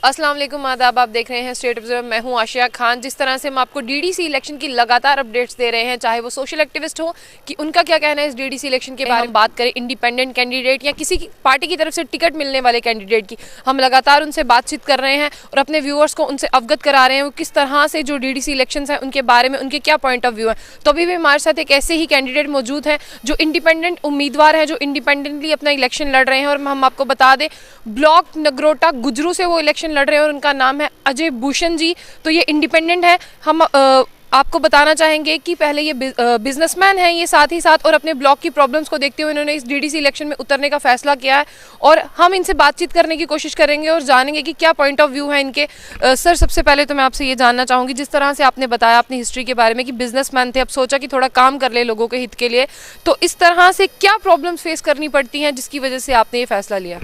अस्सलाम वालेकुम, आदाब। आप देख रहे हैं स्टेट ऑब्जर्वर। मैं हूं आशिया खान। जिस तरह से हम आपको डीडीसी इलेक्शन की लगातार अपडेट्स दे रहे हैं, चाहे वो सोशल एक्टिविस्ट हो कि उनका क्या कहना है इस डीडीसी इलेक्शन के बारे में, बात करें इंडिपेंडेंट कैंडिडेट या किसी की पार्टी की तरफ से टिकट मिलने वाले कैंडिडेट की, हम लगातार उनसे बातचीत कर रहे हैं और अपने व्यूअर्स को उनसे अवगत करा रहे हैं वो किस तरह से जो डीडीसी इलेक्शन है उनके बारे में उनके क्या पॉइंट ऑफ व्यू है। तो अभी भी हमारे साथ एक ऐसे ही कैंडिडेट मौजूद हैं जो इंडिपेंडेंट उम्मीदवार हैं, जो इंडिपेंडेंटली अपना इलेक्शन लड़ रहे हैं। और हम आपको बता दें, ब्लॉक नगरोटा गुजरू से वो इलेक्शन लड़ रहे हैं और उनका नाम है अजय भूषण जी। तो ये इंडिपेंडेंट है। हम आपको बताना चाहेंगे कि पहले ये बिजनेसमैन है ये, साथ ही साथ और अपने ब्लॉक की प्रॉब्लम्स को देखते हुए इन्होंने इस डीडीसी इलेक्शन में उतरने का फैसला किया है और हम इनसे बातचीत करने की कोशिश करेंगे और जानेंगे कि क्या पॉइंट ऑफ व्यू है इनके। सर, सबसे पहले तो मैं आपसे ये जानना चाहूँगी, जिस तरह से आपने बताया अपनी हिस्ट्री के बारे में कि बिजनेसमैन थे, अब सोचा कि थोड़ा काम कर ले लोगों के हित के लिए, तो इस तरह से क्या प्रॉब्लम्स फेस करनी पड़ती हैं जिसकी वजह से आपने ये फैसला लिया?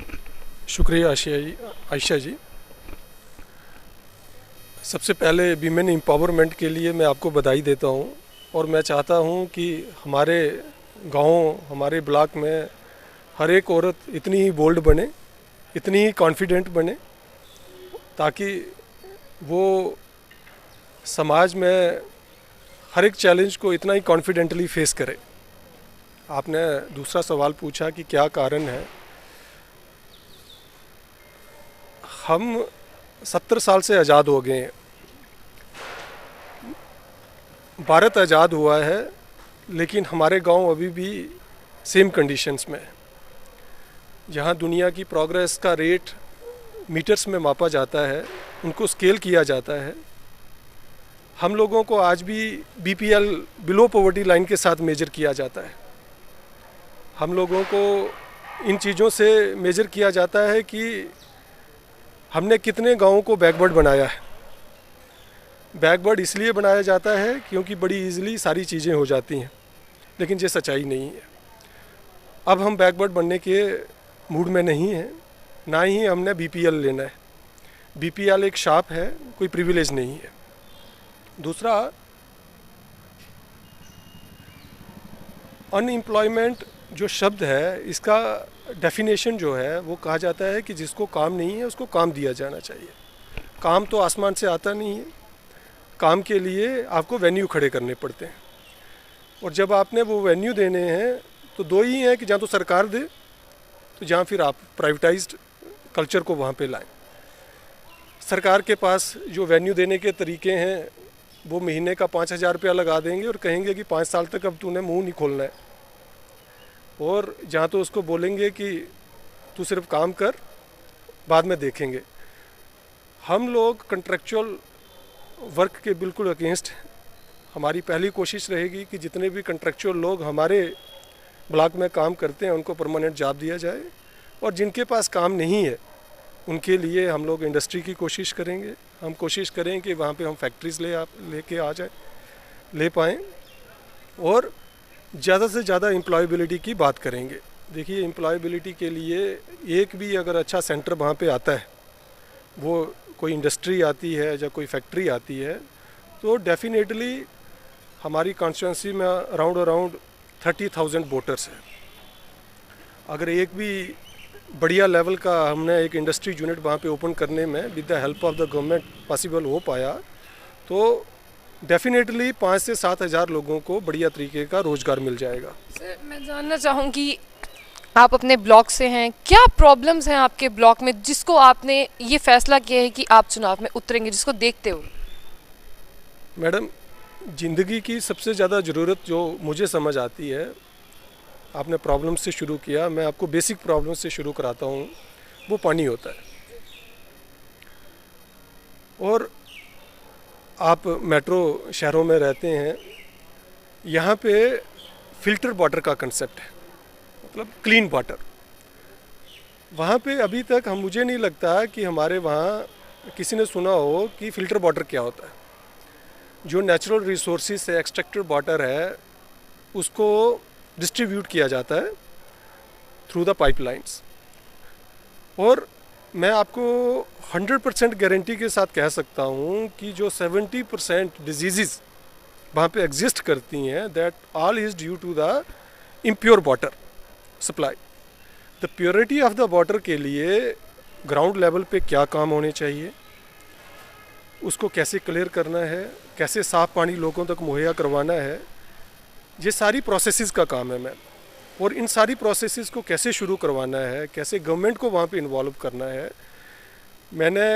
शुक्रिया आयशा जी। सबसे पहले वीमेन एम्पावरमेंट के लिए मैं आपको बधाई देता हूं और मैं चाहता हूं कि हमारे गाँव, हमारे ब्लॉक में हर एक औरत इतनी ही बोल्ड बने, इतनी ही कॉन्फिडेंट बने, ताकि वो समाज में हर एक चैलेंज को इतना ही कॉन्फिडेंटली फेस करे। आपने दूसरा सवाल पूछा कि क्या कारण है। हम 70 साल से आज़ाद हो गए हैं। भारत आज़ाद हुआ है, लेकिन हमारे गांव अभी भी सेम कंडीशंस में है। जहां दुनिया की प्रोग्रेस का रेट मीटर्स में मापा जाता है, उनको स्केल किया जाता है, हम लोगों को आज भी बीपीएल, बिलो पॉवर्टी लाइन के साथ मेजर किया जाता है। हम लोगों को इन चीज़ों से मेजर किया जाता है कि हमने कितने गाँवों को बैकवर्ड बनाया है। बैकवर्ड इसलिए बनाया जाता है क्योंकि बड़ी इजीली सारी चीज़ें हो जाती हैं, लेकिन ये सच्चाई नहीं है। अब हम बैकवर्ड बनने के मूड में नहीं हैं, ना ही हमने बीपीएल लेना है। बीपीएल एक शाप है, कोई प्रिविलेज नहीं है। दूसरा, अनएम्प्लॉयमेंट जो शब्द है, इसका डेफिनेशन जो है वो कहा जाता है कि जिसको काम नहीं है उसको काम दिया जाना चाहिए। काम तो आसमान से आता नहीं है। काम के लिए आपको वेन्यू खड़े करने पड़ते हैं, और जब आपने वो वेन्यू देने हैं तो दो ही हैं कि जहाँ तो सरकार दे, तो जहाँ फिर आप प्राइवेटाइज्ड कल्चर को वहाँ पे लाएं। सरकार के पास जो वेन्यू देने के तरीके हैं, वो महीने का 5,000 रुपया लगा देंगे और कहेंगे कि 5 साल तक अब तूने मुंह नहीं खोलना है। और जहाँ तो उसको बोलेंगे कि तू सिर्फ काम कर, बाद में देखेंगे। हम लोग कंट्रेक्चुअल वर्क के बिल्कुल अगेंस्ट हैं। हमारी पहली कोशिश रहेगी कि जितने भी कंट्रेक्चुअल लोग हमारे ब्लॉक में काम करते हैं उनको परमानेंट जॉब दिया जाए, और जिनके पास काम नहीं है उनके लिए हम लोग इंडस्ट्री की कोशिश करेंगे। हम कोशिश करें कि वहाँ पे हम फैक्ट्रीज़ लेके आ जाए, ले पाएँ, और ज़्यादा से ज़्यादा एम्प्लॉयबिलिटी की बात करेंगे। देखिए, एम्प्लॉयबिलिटी के लिए एक भी अगर अच्छा सेंटर वहाँ पे आता है, वो कोई इंडस्ट्री आती है या कोई फैक्ट्री आती है, तो डेफिनेटली हमारी कॉन्स्टिट्यूंसी में अराउंड 30,000 वोटर्स हैं। अगर एक भी बढ़िया लेवल का हमने एक इंडस्ट्री यूनिट वहाँ पे ओपन करने में with the help of the government possible हो पाया, तो डेफिनेटली 5 से 7 हज़ार लोगों को बढ़िया तरीके का रोज़गार मिल जाएगा। सर, मैं जानना चाहूँगी, आप अपने ब्लॉक से हैं, क्या प्रॉब्लम्स हैं आपके ब्लॉक में जिसको आपने ये फैसला किया है कि आप चुनाव में उतरेंगे, जिसको देखते हो? मैडम, ज़िंदगी की सबसे ज़्यादा ज़रूरत जो मुझे समझ आती है, आपने प्रॉब्लम से शुरू किया, मैं आपको बेसिक प्रॉब्लम से शुरू कराता हूँ, वो पानी होता है। और आप मेट्रो शहरों में रहते हैं, यहाँ पे फ़िल्टर वाटर का कंसेप्ट है, मतलब क्लीन वाटर। वहाँ पे अभी तक मुझे नहीं लगता कि हमारे वहाँ किसी ने सुना हो कि फ़िल्टर वाटर क्या होता है। जो नेचुरल रिसोर्सेज से एक्सट्रैक्टेड वाटर है, उसको डिस्ट्रीब्यूट किया जाता है थ्रू द पाइपलाइंस। और मैं आपको 100% गारंटी के साथ कह सकता हूँ कि जो 70% डिजीज़ वहाँ पे एग्जिस्ट करती हैं, that all is due to the impure water supply. The purity of the water के लिए ग्राउंड लेवल पे क्या काम होने चाहिए, उसको कैसे क्लियर करना है, कैसे साफ़ पानी लोगों तक मुहैया करवाना है, ये सारी प्रोसेसेस का काम है मैम। और इन सारी प्रोसेसेस को कैसे शुरू करवाना है, कैसे गवर्नमेंट को वहाँ पे इन्वॉल्व करना है। मैंने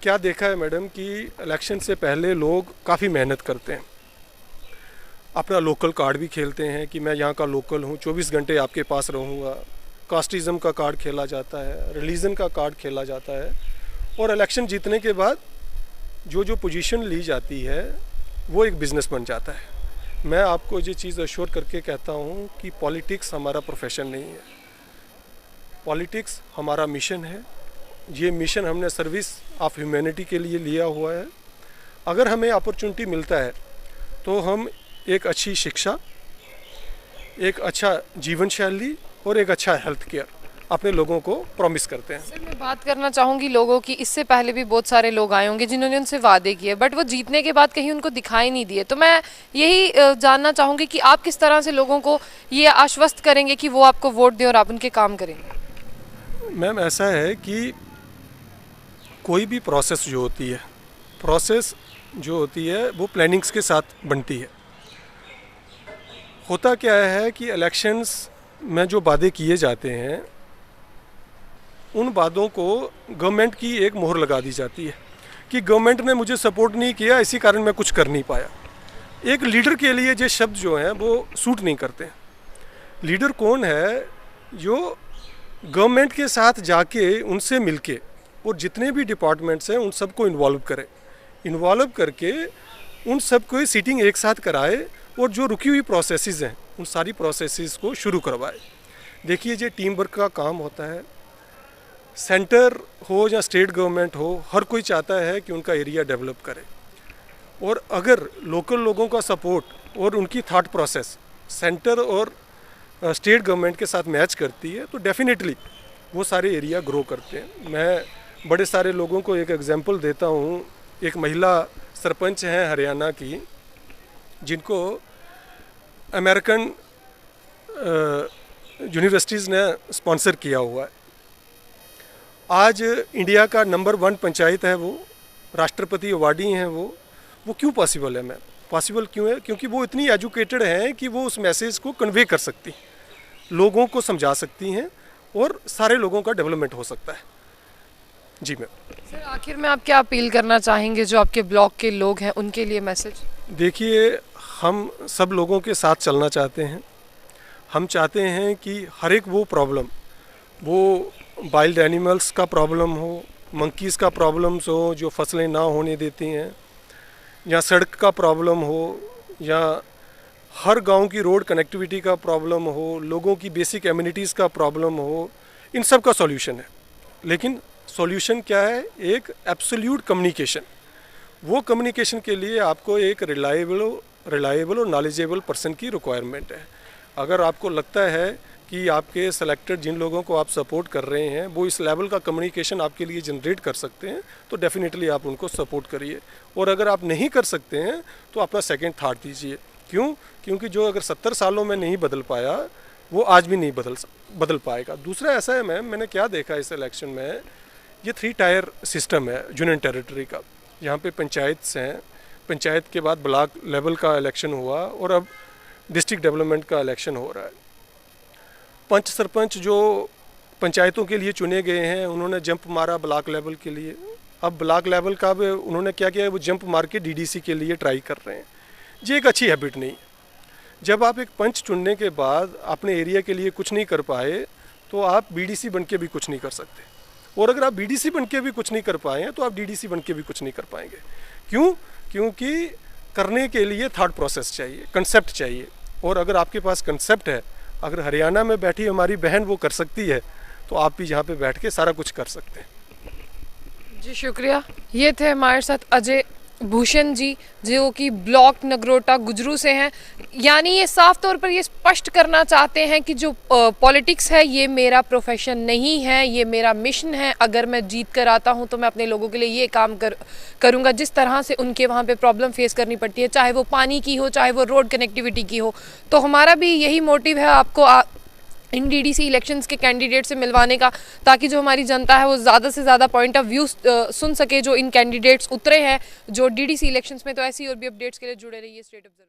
क्या देखा है मैडम कि इलेक्शन से पहले लोग काफ़ी मेहनत करते हैं, अपना लोकल कार्ड भी खेलते हैं कि मैं यहाँ का लोकल हूँ, 24 घंटे आपके पास रहूँगा। कास्टिज़म का कार्ड खेला जाता है, रिलीजन का कार्ड खेला जाता है, और इलेक्शन जीतने के बाद जो पोजीशन ली जाती है वो एक बिज़नेस बन जाता है। मैं आपको ये चीज़ अश्योर करके कहता हूँ कि पॉलिटिक्स हमारा प्रोफेशन नहीं है, पॉलिटिक्स हमारा मिशन है। ये मिशन हमने सर्विस ऑफ ह्यूमैनिटी के लिए लिया हुआ है। अगर हमें अपॉर्चुनिटी मिलता है तो हम एक अच्छी शिक्षा, एक अच्छा जीवन शैली और एक अच्छा हेल्थ केयर अपने लोगों को प्रॉमिस करते हैं। सर, मैं बात करना चाहूँगी लोगों की। इससे पहले भी बहुत सारे लोग आए होंगे जिन्होंने उनसे वादे किए, बट वो जीतने के बाद कहीं उनको दिखाई नहीं दिए। तो मैं यही जानना चाहूँगी कि आप किस तरह से लोगों को ये आश्वस्त करेंगे कि वो आपको वोट दें और आप उनके काम करेंगे। मैम ऐसा है कि कोई भी प्रोसेस जो होती है वो प्लानिंग्स के साथ बनती है। होता क्या है कि इलेक्शंस में जो वादे किए जाते हैं उन वादों को गवर्नमेंट की एक मोहर लगा दी जाती है कि गवर्नमेंट ने मुझे सपोर्ट नहीं किया, इसी कारण मैं कुछ कर नहीं पाया। एक लीडर के लिए ये शब्द जो हैं वो सूट नहीं करते। लीडर कौन है? जो गवर्नमेंट के साथ जाके उनसे मिलके और जितने भी डिपार्टमेंट्स हैं उन सबको इन्वॉल्व करके उन सबको सीटिंग एक साथ कराए और जो रुकी हुई प्रोसेसेस हैं उन सारी प्रोसेसेस को शुरू करवाए। देखिए, ये टीम वर्क का काम होता है। सेंटर हो या स्टेट गवर्नमेंट हो, हर कोई चाहता है कि उनका एरिया डेवलप करे, और अगर लोकल लोगों का सपोर्ट और उनकी थॉट प्रोसेस सेंटर और स्टेट गवर्नमेंट के साथ मैच करती है तो डेफिनेटली वो सारे एरिया ग्रो करते हैं। मैं बड़े सारे लोगों को एक एग्जांपल देता हूँ। एक महिला सरपंच हैं हरियाणा की, जिनको अमेरिकन यूनिवर्सिटीज़ ने स्पॉन्सर किया हुआ है। आज इंडिया का नंबर 1 पंचायत है, वो राष्ट्रपति अवार्डी हैं। वो क्यों पॉसिबल है मैम? पॉसिबल क्यों है? क्योंकि वो इतनी एजुकेटेड हैं कि वो उस मैसेज को कन्वे कर सकती हैं, लोगों को समझा सकती हैं और सारे लोगों का डेवलपमेंट हो सकता है। जी मैम। सर, आखिर में आप क्या अपील करना चाहेंगे जो आपके ब्लॉक के लोग हैं उनके लिए मैसेज? देखिए, हम सब लोगों के साथ चलना चाहते हैं। हम चाहते हैं कि हर एक वो प्रॉब्लम, वो वाइल्ड एनिमल्स का प्रॉब्लम हो, मंकीज़ का प्रॉब्लम्स हो जो फसलें ना होने देती हैं, या सड़क का प्रॉब्लम हो, या हर गांव की रोड कनेक्टिविटी का प्रॉब्लम हो, लोगों की बेसिक एमिनिटीज़ का प्रॉब्लम हो, इन सब का सॉल्यूशन है। लेकिन सॉल्यूशन क्या है? एक एब्सोल्यूट कम्युनिकेशन। वो कम्युनिकेशन के लिए आपको एक रिलायबल और नॉलेजेबल पर्सन की रिक्वायरमेंट है। अगर आपको लगता है कि आपके सेलेक्टेड जिन लोगों को आप सपोर्ट कर रहे हैं वो इस लेवल का कम्युनिकेशन आपके लिए जनरेट कर सकते हैं तो डेफिनेटली आप उनको सपोर्ट करिए। और अगर आप नहीं कर सकते हैं तो अपना सेकंड थॉट दीजिए। क्यों? क्योंकि जो अगर 70 सालों में नहीं बदल पाया वो आज भी नहीं बदल पाएगा। दूसरा ऐसा है मैम, मैंने क्या देखा इस इलेक्शन में, ये 3 टायर सिस्टम है यूनियन टेरिटरी का। यहाँ पे पंचायत हैं, पंचायत के बाद ब्लॉक लेवल का इलेक्शन हुआ और अब डिस्ट्रिक्ट डेवलपमेंट का इलेक्शन हो रहा है। पंच सरपंच जो पंचायतों के लिए चुने गए हैं उन्होंने जंप मारा ब्लॉक लेवल के लिए। अब ब्लॉक लेवल का भी उन्होंने क्या किया है, वो जंप मार के डीडीसी के लिए ट्राई कर रहे हैं। ये एक अच्छी हैबिट नहीं। जब आप एक पंच चुनने के बाद अपने एरिया के लिए कुछ नहीं कर पाए तो आप बीडीसी बन के भी कुछ नहीं कर सकते, और अगर आप बीडीसी बन के भी कुछ नहीं कर पाए तो आप डीडीसी बन के भी कुछ नहीं कर पाएंगे। क्यों? क्योंकि करने के लिए थॉट प्रोसेस चाहिए, कंसेप्ट चाहिए। और अगर आपके पास कंसेप्ट है, अगर हरियाणा में बैठी हमारी बहन वो कर सकती है तो आप भी यहाँ पे बैठ के सारा कुछ कर सकते हैं। जी शुक्रिया। ये थे हमारे साथ अजय भूषण जी जो कि ब्लॉक नगरोटा गुजरू से हैं। यानी ये साफ तौर पर ये स्पष्ट करना चाहते हैं कि जो पॉलिटिक्स है ये मेरा प्रोफेशन नहीं है, ये मेरा मिशन है। अगर मैं जीत कर आता हूँ तो मैं अपने लोगों के लिए ये काम करूँगा। जिस तरह से उनके वहाँ पे प्रॉब्लम फेस करनी पड़ती है, चाहे वो पानी की हो, चाहे वो रोड कनेक्टिविटी की हो, तो हमारा भी यही मोटिव है आपको इन डीडीसी इलेक्शंस के कैंडिडेट से मिलवाने का, ताकि जो हमारी जनता है वो ज़्यादा से ज़्यादा पॉइंट ऑफ व्यू सुन सके जो इन कैंडिडेट्स उतरे हैं जो डीडीसी इलेक्शंस में। तो ऐसी और भी अपडेट्स के लिए जुड़े रहिए स्टेट ऑब्जर्वर।